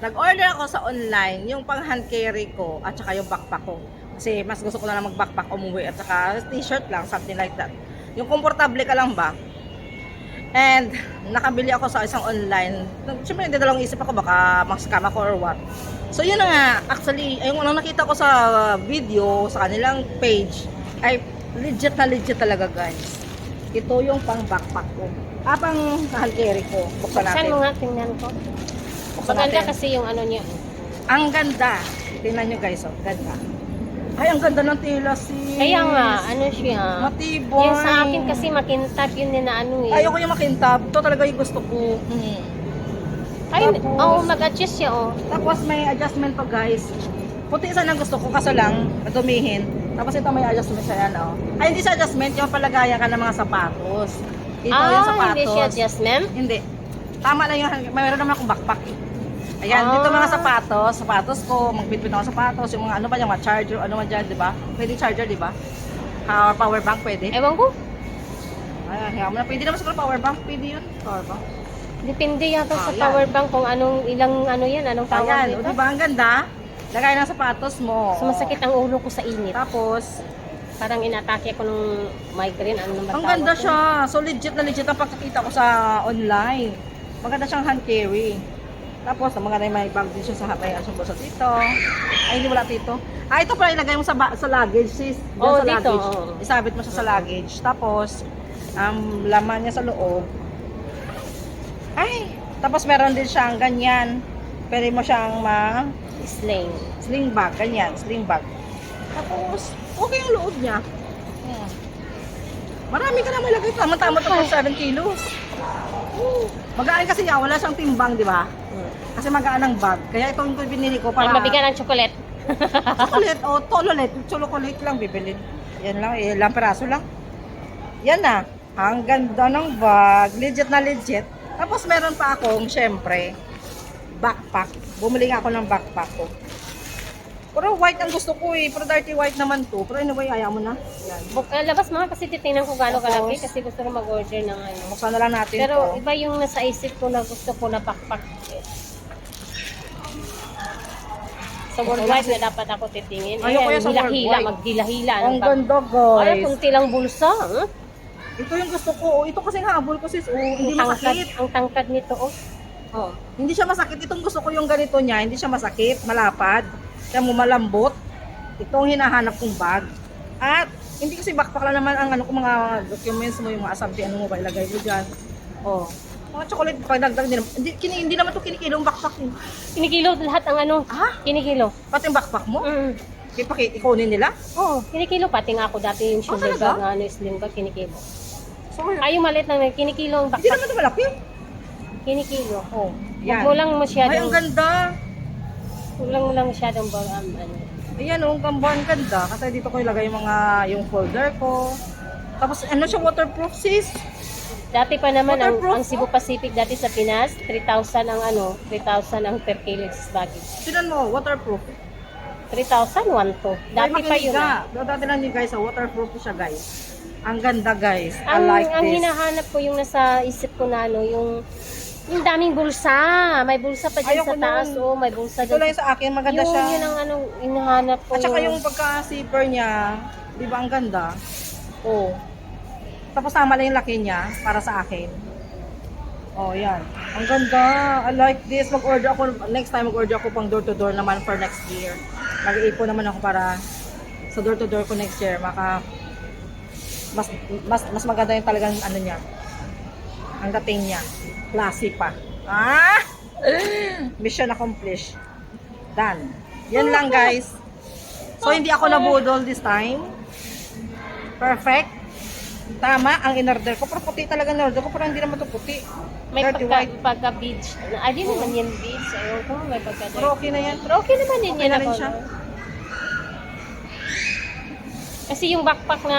Nag-order ako sa online, yung pang hand carry ko at saka yung backpack ko. Kasi mas gusto ko na mag-backpack umuwi at saka t-shirt lang, something like that. Yung komportable ka lang ba? And nakabili ako sa isang online. Siyempre, hindi dalawang isip ako baka mag-scam ako or what. So yun na nga, actually, yung unang nakita ko sa video, sa kanilang page, ay legit na legit talaga guys. Ito yung pang backpack ko. Pang hand carry ko. Buksan Saan natin. mo nga, tingnan ko. Buksan Maganda natin. kasi yung ano niya. Ang ganda. Tingnan nyo guys, oh. Ganda. Ay, ang ganda ng tela, sis. Kaya nga, ano siya. Matibay. Yung sa akin kasi makintab yun na ano eh. Ayoko yung makintab. Ito talaga yung gusto ko. Ay, Tapos- mag-adjust siya Tapos may adjustment pa guys. Puti sana ang gusto ko kaso lang, madumihin. Tapos ito may adjustment siya yan, oh. Ay, hindi siya adjustment. Yung palagayan ka ng mga sapatos. Ito yung sapatos. Hindi siya adjustment? Hindi. Tama lang yung, mayroon naman akong backpack eh. Ayan, dito mga sapatos ko, magbitbit ako sapatos, yung mga ano ba yung mga charger, ano man dyan, di ba? Pwede charger, di ba? Power bank, pwede. Ewan ko. Ayan, hiya mo na. Pwede naman siguro power bank, pwede yun. Power bank. Depende yata sa yan. power bank kung anong ilang ano yan, anong tawag Ayan, o dito. di ba? Ang ganda. Lagay ng sapatos mo. Sumasakit ang ulo ko sa init. Tapos, Parang inatake ako ng migraine. Ano naman ang tawag ganda ko? siya. So legit na legit ang pagkakita ko sa online. Maganda siyang hand carry. Tapos, maganda yung may bag din siya sa may asong bulsa dito. Ay, hindi wala dito. Ito pala ilagay mo sa luggage, sis. Diyan Oo, sa dito, luggage. oo. Isabit mo siya sa luggage. Tapos, laman niya sa loob. Ay, tapos meron din siyang ganyan. Pwede mo siyang sling bag, ganyan, sling bag. Tapos, okay yung loob niya. Marami ka na malagay. Tama-tama ito for 7 kilos. Magaan kasi yan, wala siyang timbang, di ba? Kasi magaan ang bag. Kaya itong binili ko Para para... mabigan ng chocolate. Chocolate o tololet. Chocolate lang bibili. Yan lang, ilang peraso lang. Yan na. Ang ganda ng bag. Legit na legit. Tapos meron pa akong, syempre, backpack. Bumili nga ako ng backpack ko. Pero white ang gusto ko eh. Pero dirty white naman to. Pero anyway, ayaw mo na. Yan. Labas mga kasi titingnan ko gaano Tapos, kalaki kasi gusto ko mag-order ng ano. Buksan na lang natin Pero to. iba yung nasa isip ko na gusto ko na backpack. Sa worldwide na dapat ako titingin. Ayoko Ayan, yan sa hila-hila, worldwide. maghila-hila. Ang ganda guys. Ay, kunti lang bulsa. Huh? Ito yung gusto ko. Ito kasi habol ko sis. Hindi masakit. Ang tangkad nito, oh. Oh, hindi siya masakit. Itong gusto ko yung ganito niya. Hindi siya masakit. Malapad. Kaya mo malambot. Ito ang hinahanap kong bag. At hindi kasi backpack lang naman ang ano ko mga documents mo, yung mga assumpti, ano mo ba ilagay mo dyan. Oh. Mga chocolate pagdagdag din. Hindi naman ito kinikilo ang backpack eh. Kinikilo lahat ang ano. Ha? Kinikilo. Pati yung backpack mo? Mm. Ikunin nila? Oo, kinikilo. Pati nga ako dati yung shoulder talaga? bag na ano, sling bag, kinikilo. So, Ay, yung maliit lang, kinikilo ang hindi backpack. naman ito malaki. Kinikilo. Oh, Huwag mo lang Ay, ang masyadong, ganda. huwag mo lang masyadong ano. Ayan, oh, ang ganda. Kasi dito ko ilagay yung folder ko. Tapos, ano siya, waterproof sis? Dati pa naman Waterproof, ang Cebu Pacific dati sa Pinas, 3,000 ang ano, 3,000 ang per kilo baggage. Tinan mo, waterproof. 3,000, 1 to. Dati pa yun. Dati lang yun guys, waterproof siya guys. Ang ganda guys. I Ang, like ang this. hinahanap ko yung nasa isip ko na ano, yung daming bulsa. May bulsa pa dyan Ayoko sa taas. nun. Oh, may bulsa Ito lang dyan. yung sa akin, maganda Yun, siya. yun ang ano, hinahanap ko. At saka yung pagka-zipper niya, di ba ang ganda? Oh. Tapos tama lang yung laki niya para sa akin. Oh, yan. Ang ganda. I like this. Mag-order ako, next time mag-order ako pang door-to-door naman for next year. Mag-iipon naman ako para sa door-to-door ko next year. Mas maganda yung talagang ano niya. Ang dating niya. Classy pa. Ah! Mission accomplished. Done. Yan lang guys. So hindi ako nabudol this time. Perfect. Tama ang in-order ko. Pero puti talaga in-order ko. Pero hindi naman ito puti. May Dirty white. pagka-beach. Ay, di naman yan beach. Ayun ko, may pagka Pero okay na yan. Pero okay naman din Okay yan na rin ako. siya. Kasi yung backpack na